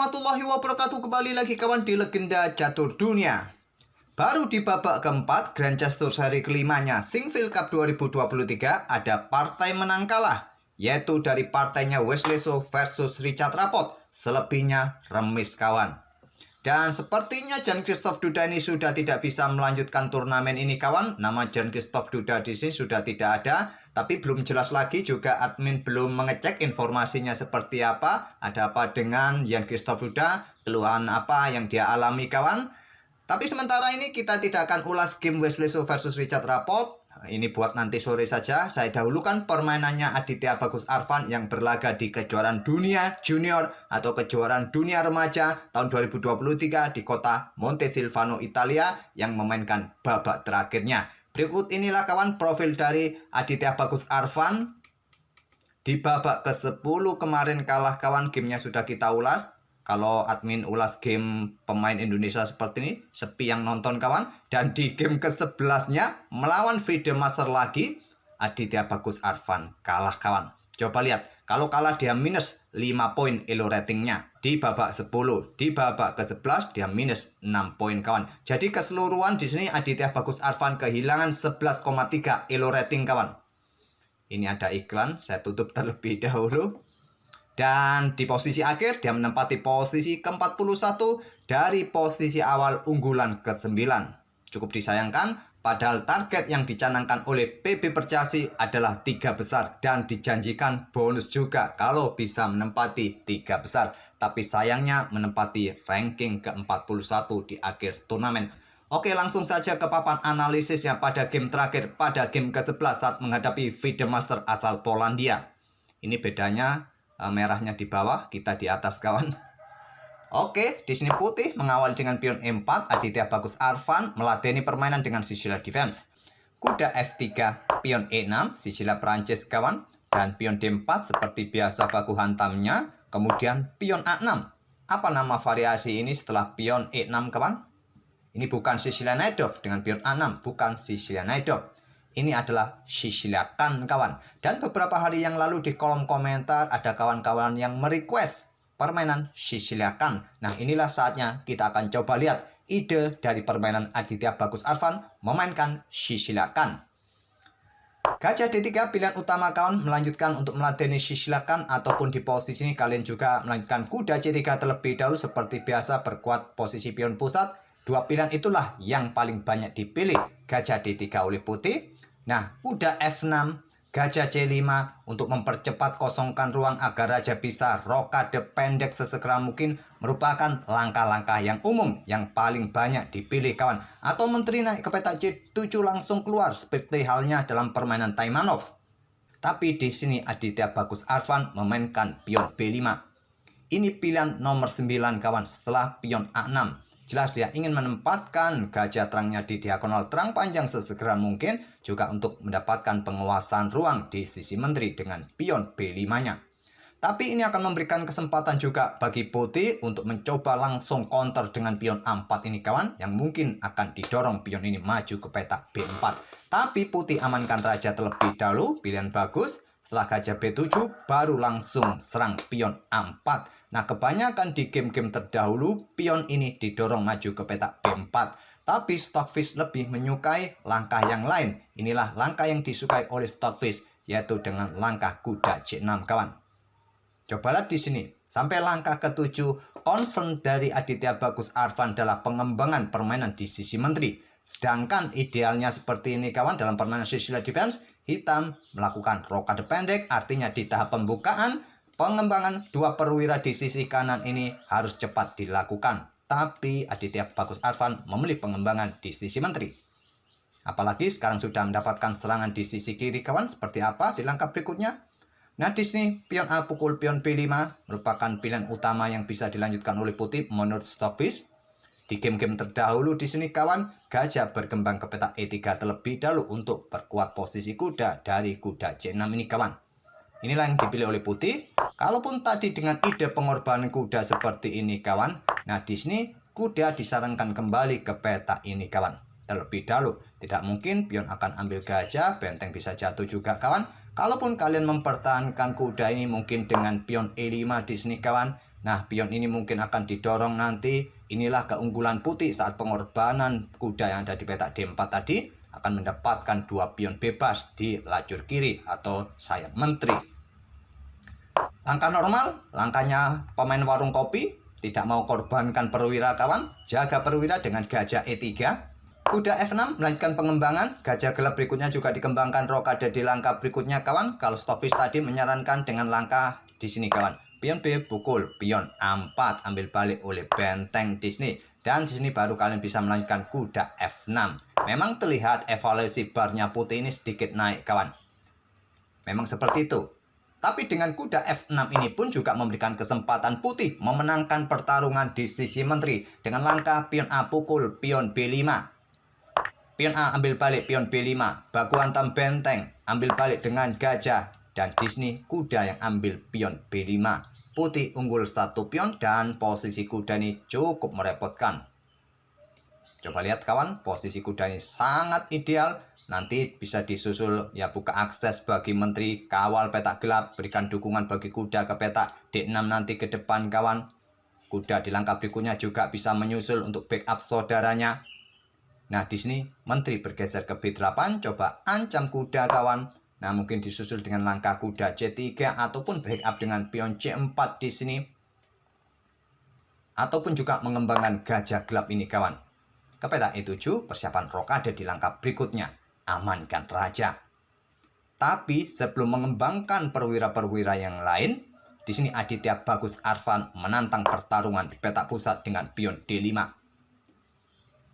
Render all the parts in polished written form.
warahmatullahi wabarakatuh. Kembali lagi kawan di Legenda Catur Dunia. Baru di babak keempat Grand Chess Tour seri kelimanya Sinquefield Cup 2023 ada partai menang kalah, yaitu dari partainya Wesley So versus Richard Rapport. Selebihnya remis kawan. Dan sepertinya Jan-Christophe Duda ini sudah tidak bisa melanjutkan turnamen ini kawan. Nama Jan-Christophe Duda di sini sudah tidak ada. Tapi belum jelas lagi juga, admin belum mengecek informasinya seperti apa. Ada apa dengan Jan-Christophe Duda, keluhan apa yang dia alami kawan. Tapi sementara ini kita tidak akan ulas game Wesley So versus Richard Rapport. Ini buat nanti sore saja. Saya dahulukan permainannya Aditya Bagus Arvan yang berlaga di kejuaraan dunia junior atau kejuaraan dunia remaja tahun 2023 di kota Montesilvano, Italia, yang memainkan babak terakhirnya. Berikut inilah kawan profil dari Aditya Bagus Arvan. Di babak ke-10 kemarin kalah kawan, gamenya sudah kita ulas. Kalau admin ulas game pemain Indonesia seperti ini, sepi yang nonton kawan. Dan di game ke-11-nya melawan Freedom Master lagi, Aditya Bagus Arvan kalah kawan. Coba lihat, kalau kalah dia minus 5 poin elo ratingnya di babak 10. Di babak ke-11 dia minus 6 poin kawan. Jadi keseluruhan di sini Aditya Bagus Arvan kehilangan 11,3 elo rating kawan. Ini ada iklan, saya tutup terlebih dahulu. Dan di posisi akhir dia menempati posisi ke-41 dari posisi awal unggulan ke-9. Cukup disayangkan, padahal target yang dicanangkan oleh PB Percasi adalah 3 besar dan dijanjikan bonus juga kalau bisa menempati 3 besar. Tapi sayangnya menempati ranking ke-41 di akhir turnamen. Oke, langsung saja ke papan analisisnya pada game terakhir, pada game ke-11 saat menghadapi FIDE Master asal Polandia. Ini bedanya, merahnya di bawah, kita di atas kawan. Oke, di sini putih mengawal dengan pion E4, Aditya Bagus Arvan meladeni permainan dengan Sicila Defense. Kuda F3, pion E6, Sicila Prancis kawan. Dan pion D4 seperti biasa baku hantamnya. Kemudian pion A6. Apa nama variasi ini setelah pion E6 kawan? Ini bukan Sicila Najdorf dengan pion A6, bukan Sicila Najdorf. Ini adalah Sicila Khan kawan. Dan beberapa hari yang lalu di kolom komentar ada kawan-kawan yang merequest permainan Sicila Khan. Nah, inilah saatnya kita akan coba lihat ide dari permainan Aditya Bagus Arvan memainkan Sicila Khan. Gajah D3 pilihan utama kawan, melanjutkan untuk meladeni Sicila Khan, ataupun di posisi ini kalian juga melanjutkan kuda C3 terlebih dahulu seperti biasa, berkuat posisi pion pusat. Dua pilihan itulah yang paling banyak dipilih gajah D3 oleh putih. Nah, kuda F6, gajah C5 untuk mempercepat kosongkan ruang agar raja bisa rokade pendek sesegera mungkin, merupakan langkah-langkah yang umum yang paling banyak dipilih kawan. Atau menteri naik ke petak C7 langsung keluar seperti halnya dalam permainan Taimanov. Tapi di sini Aditya Bagus Arvan memainkan pion B5. Ini pilihan nomor 9 kawan setelah pion A6. Jelas dia ingin menempatkan gajah terangnya di diagonal terang panjang sesegera mungkin, juga untuk mendapatkan penguasaan ruang di sisi menteri dengan pion B5-nya. Tapi ini akan memberikan kesempatan juga bagi putih untuk mencoba langsung counter dengan pion A4 ini kawan, yang mungkin akan didorong pion ini maju ke petak B4. Tapi putih amankan raja terlebih dahulu, pilihan bagus. Setelah gajah B7 baru langsung serang pion A4. Nah, kebanyakan di game-game terdahulu pion ini didorong maju ke petak B4. Tapi Stockfish lebih menyukai langkah yang lain. Inilah langkah yang disukai oleh Stockfish, yaitu dengan langkah kuda C6 kawan. Coba lihat di sini. Sampai langkah ke-7, concern dari Aditya Bagus Arvan adalah pengembangan permainan di sisi menteri. Sedangkan idealnya seperti ini kawan, dalam permainan Sicila Defense, hitam melakukan rokade pendek, artinya di tahap pembukaan, pengembangan dua perwira di sisi kanan ini harus cepat dilakukan. Tapi Aditya Bagus Arvan memilih pengembangan di sisi menteri. Apalagi sekarang sudah mendapatkan serangan di sisi kiri kawan, seperti apa di langkah berikutnya. Nah, di sini pion A pukul pion B5 merupakan pilihan utama yang bisa dilanjutkan oleh putih menurut Stockfish. Di game-game terdahulu di sini kawan, gajah berkembang ke petak E3 terlebih dahulu untuk perkuat posisi kuda dari kuda C6 ini kawan. Inilah yang dipilih oleh putih. Kalaupun tadi dengan ide pengorbanan kuda seperti ini kawan, nah di sini kuda disarankan kembali ke petak ini kawan. Terlebih dahulu, tidak mungkin pion akan ambil gajah, benteng bisa jatuh juga kawan. Kalaupun kalian mempertahankan kuda ini mungkin dengan pion E5 di sini kawan, Nah, pion ini mungkin akan didorong nanti. Inilah keunggulan putih saat pengorbanan kuda yang ada di petak D4 tadi akan mendapatkan 2 pion bebas di lajur kiri atau sayap menteri. Langkah normal, langkahnya pemain warung kopi, tidak mau korbankan perwira kawan, jaga perwira dengan gajah E3. Kuda F6 melanjutkan pengembangan, gajah gelap berikutnya juga dikembangkan rokade di langkah berikutnya kawan. Kalau Stovis tadi menyarankan dengan langkah di sini kawan. Pion B pukul, pion A4 ambil balik oleh benteng di sini. Dan di sini baru kalian bisa melanjutkan kuda F6. Memang terlihat evaluasi barnya putih ini sedikit naik kawan. Memang seperti itu. Tapi dengan kuda F6 ini pun juga memberikan kesempatan putih memenangkan pertarungan di sisi menteri. Dengan langkah pion A pukul, pion B5. Pion A ambil balik pion B5. Baku hantam benteng, ambil balik dengan gajah. Dan di sini kuda yang ambil pion B5. Putih unggul 1 pion dan posisi kuda ini cukup merepotkan. Coba lihat kawan, posisi kuda ini sangat ideal. Nanti bisa disusul ya, buka akses bagi menteri, kawal petak gelap, berikan dukungan bagi kuda ke petak D6 nanti ke depan kawan. Kuda di langkah berikutnya juga bisa menyusul untuk backup saudaranya. Nah, di sini menteri bergeser ke B8, coba ancam kuda kawan. Nah, mungkin disusul dengan langkah kuda C3 ataupun backup dengan pion C4 di sini. Ataupun juga mengembangkan gajah gelap ini kawan. Ke petak E7, persiapan rokade di langkah berikutnya. Amankan raja. Tapi sebelum mengembangkan perwira-perwira yang lain, di sini Aditya Bagus Arfan menantang pertarungan di petak pusat dengan pion D5.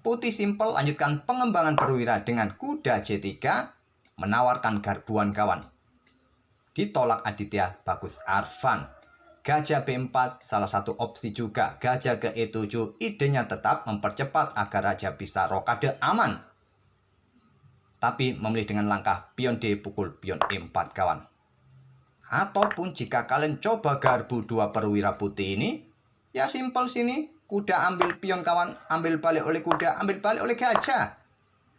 Putih simpel lanjutkan pengembangan perwira dengan kuda C3, menawarkan garbuan kawan. Ditolak Aditya Bagus Arfan. Gajah B4 salah satu opsi juga. Gajah ke E7 idenya tetap mempercepat agar raja bisa rokade aman. Tapi memilih dengan langkah pion D pukul pion E4 kawan. Ataupun jika kalian coba garbu 2 perwira putih ini, ya simpel sini. Kuda ambil pion kawan, ambil balik oleh kuda, ambil balik oleh gajah.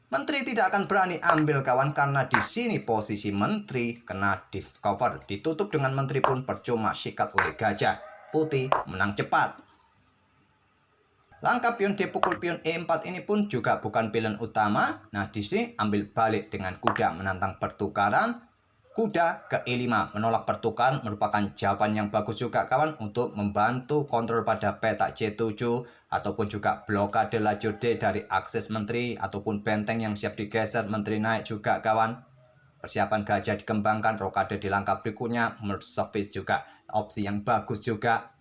Menteri tidak akan berani ambil kawan karena di sini posisi menteri kena discover. Ditutup dengan menteri pun percuma, sikat oleh gajah. Putih menang cepat. Langkah pion D pukul pion E4 ini pun juga bukan pilihan utama. Nah, di sini ambil balik dengan kuda menantang pertukaran. Kuda ke E5 menolak pertukaran merupakan jawaban yang bagus juga kawan untuk membantu kontrol pada petak C7 ataupun juga blokade lajur D dari akses menteri ataupun benteng yang siap digeser menteri naik juga kawan. Persiapan gajah dikembangkan, rokade di langkah berikutnya menurut Stockfish juga opsi yang bagus juga.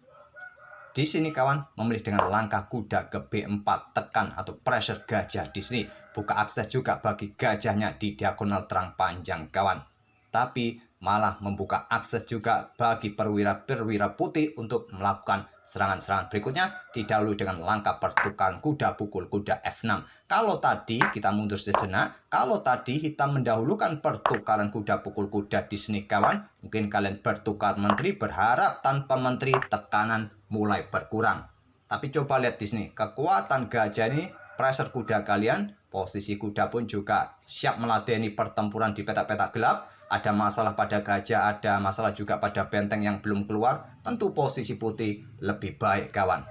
Di sini kawan memilih dengan langkah kuda ke B4 tekan atau pressure gajah di sini, buka akses juga bagi gajahnya di diagonal terang panjang kawan. Tapi malah membuka akses juga bagi perwira-perwira putih untuk melakukan serangan-serangan berikutnya didahului dengan langkah pertukaran kuda pukul kuda F6. Kalau tadi kita mundur sejenak, kalau tadi hitam mendahulukan pertukaran kuda pukul kuda di sini kawan, mungkin kalian bertukar menteri berharap tanpa menteri tekanan mulai berkurang. Tapi coba lihat di sini, kekuatan gajah ini, pressure kuda kalian, posisi kuda pun juga siap meladeni pertempuran di petak-petak gelap. Ada masalah pada gajah, ada masalah juga pada benteng yang belum keluar. Tentu posisi putih lebih baik kawan.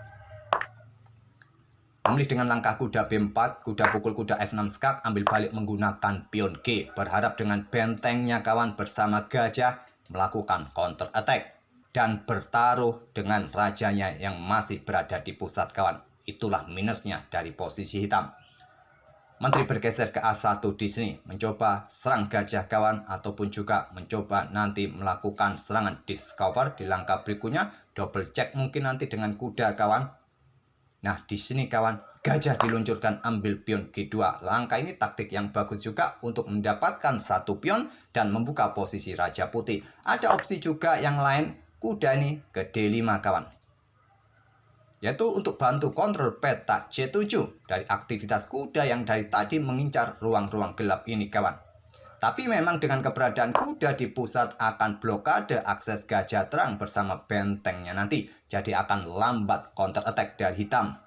Memilih dengan langkah kuda B4, kuda pukul kuda F6 skak, ambil balik menggunakan pion G. Berharap dengan bentengnya kawan bersama gajah melakukan counter attack. Dan bertaruh dengan rajanya yang masih berada di pusat kawan. Itulah minusnya dari posisi hitam. Menteri bergeser ke A1 di sini, mencoba serang gajah kawan ataupun juga mencoba nanti melakukan serangan discover di langkah berikutnya, double check mungkin nanti dengan kuda kawan. Nah, di sini kawan, gajah diluncurkan ambil pion G2. Langkah ini taktik yang bagus juga untuk mendapatkan 1 pion dan membuka posisi raja putih. Ada opsi juga yang lain, kuda ini ke D5 kawan. Yaitu untuk bantu kontrol petak C7 dari aktivitas kuda yang dari tadi mengincar ruang-ruang gelap ini kawan. Tapi memang dengan keberadaan kuda di pusat akan blokade akses gajah terang bersama bentengnya nanti. Jadi akan lambat counter attack dari hitam.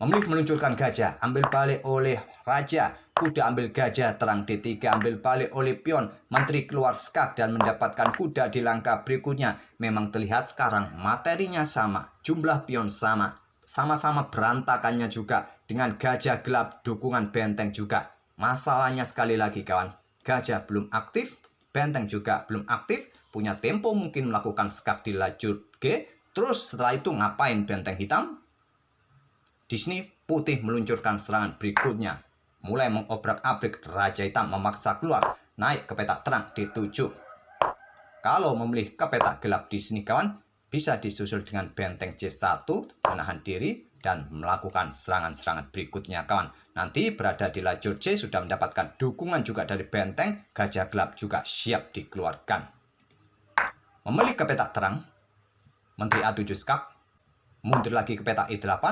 memilih meluncurkan gajah, ambil balik oleh raja. Kuda ambil gajah, terang D3 ambil balik oleh pion. Menteri keluar skak dan mendapatkan kuda di langkah berikutnya. Memang terlihat sekarang materinya sama, jumlah pion sama. Sama-sama berantakannya juga dengan gajah gelap dukungan benteng juga. Masalahnya sekali lagi kawan, gajah belum aktif, benteng juga belum aktif. Punya tempo mungkin melakukan skak di lajur G. Terus setelah itu ngapain benteng hitam? Di sini putih meluncurkan serangan berikutnya. Mulai mengobrak-abrik, Raja Hitam memaksa keluar, naik ke petak terang D7. Kalau memilih ke petak gelap di sini kawan, bisa disusul dengan benteng C1, menahan diri, dan melakukan serangan-serangan berikutnya kawan. Nanti berada di lajur C sudah mendapatkan dukungan juga dari benteng, gajah gelap juga siap dikeluarkan. Memilih ke petak terang, Menteri A7 skak, mundur lagi ke petak E8,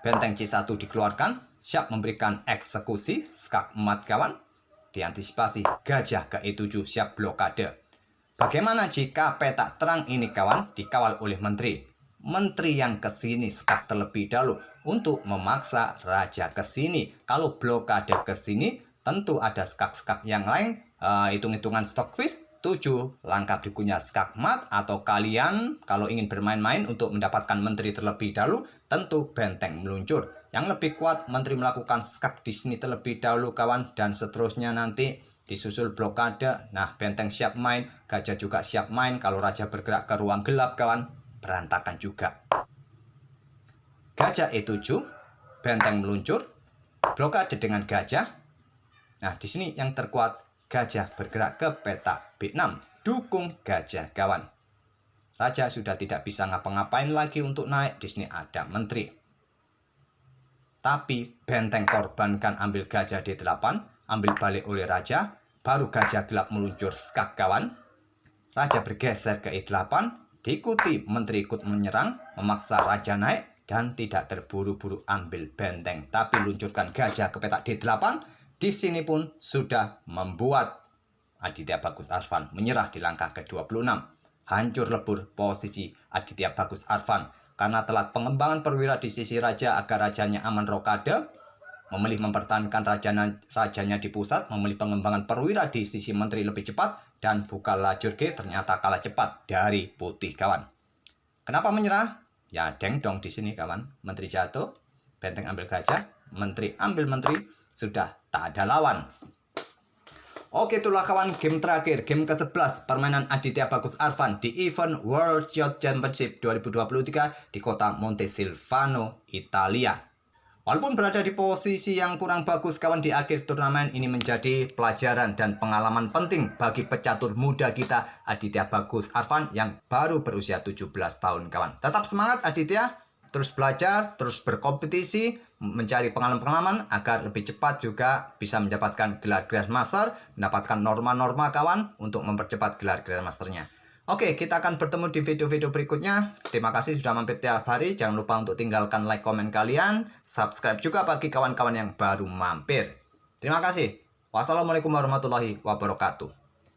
benteng C1 dikeluarkan, siap memberikan eksekusi, skak emat kawan. Diantisipasi, gajah ke E7 siap blokade. Bagaimana jika petak terang ini kawan dikawal oleh menteri? Menteri yang ke sini skak terlebih dahulu untuk memaksa raja ke sini. Kalau blokade ke sini, tentu ada skak-skak yang lain. Hitung-hitungan stock quiz 7, langkah berikutnya skak mat, atau kalian kalau ingin bermain-main untuk mendapatkan menteri terlebih dahulu, tentu benteng meluncur. Yang lebih kuat, menteri melakukan skak di sini terlebih dahulu kawan, dan seterusnya nanti disusul blokade. Nah, benteng siap main, gajah juga siap main. Kalau raja bergerak ke ruang gelap kawan, berantakan juga. Gajah E7, benteng meluncur, blokade dengan gajah. Nah, di sini yang terkuat, gajah bergerak ke petak B6, dukung gajah kawan. Raja sudah tidak bisa ngapa-ngapain lagi untuk naik. Di sini ada menteri. Tapi benteng korbankan, ambil gajah D8, ambil balik oleh raja, baru gajah gelap meluncur skak kawan. Raja bergeser ke E8, diikuti menteri ikut menyerang, memaksa raja naik dan tidak terburu-buru ambil benteng, tapi luncurkan gajah ke petak D8. Di sini pun sudah membuat Aditya Bagus Arfan menyerah di langkah ke-26. Hancur lebur posisi Aditya Bagus Arfan karena telat pengembangan perwira di sisi raja agar rajanya aman rokade, memilih mempertahankan rajanya di pusat, memilih pengembangan perwira di sisi menteri lebih cepat, dan buka lajur G ternyata kalah cepat dari putih kawan. Kenapa menyerah? Ya deng dong di sini kawan. Menteri jatuh, benteng ambil gajah, menteri ambil menteri, sudah tak ada lawan. Oke, itulah kawan game terakhir, game ke-11 permainan Aditya Bagus Arfan di event World Yacht Championship 2023 di kota Montesilvano, Italia. Walaupun berada di posisi yang kurang bagus kawan di akhir turnamen, ini menjadi pelajaran dan pengalaman penting bagi pecatur muda kita Aditya Bagus Arfan yang baru berusia 17 tahun kawan. Tetap semangat Aditya, terus belajar, terus berkompetisi, mencari pengalaman-pengalaman agar lebih cepat juga bisa mendapatkan gelar Grandmaster, mendapatkan norma-norma kawan untuk mempercepat gelar Grandmasternya. Oke, kita akan bertemu di video-video berikutnya. Terima kasih sudah mampir tiap hari. Jangan lupa untuk tinggalkan like, komen kalian. Subscribe juga bagi kawan-kawan yang baru mampir. Terima kasih. Wassalamualaikum warahmatullahi wabarakatuh.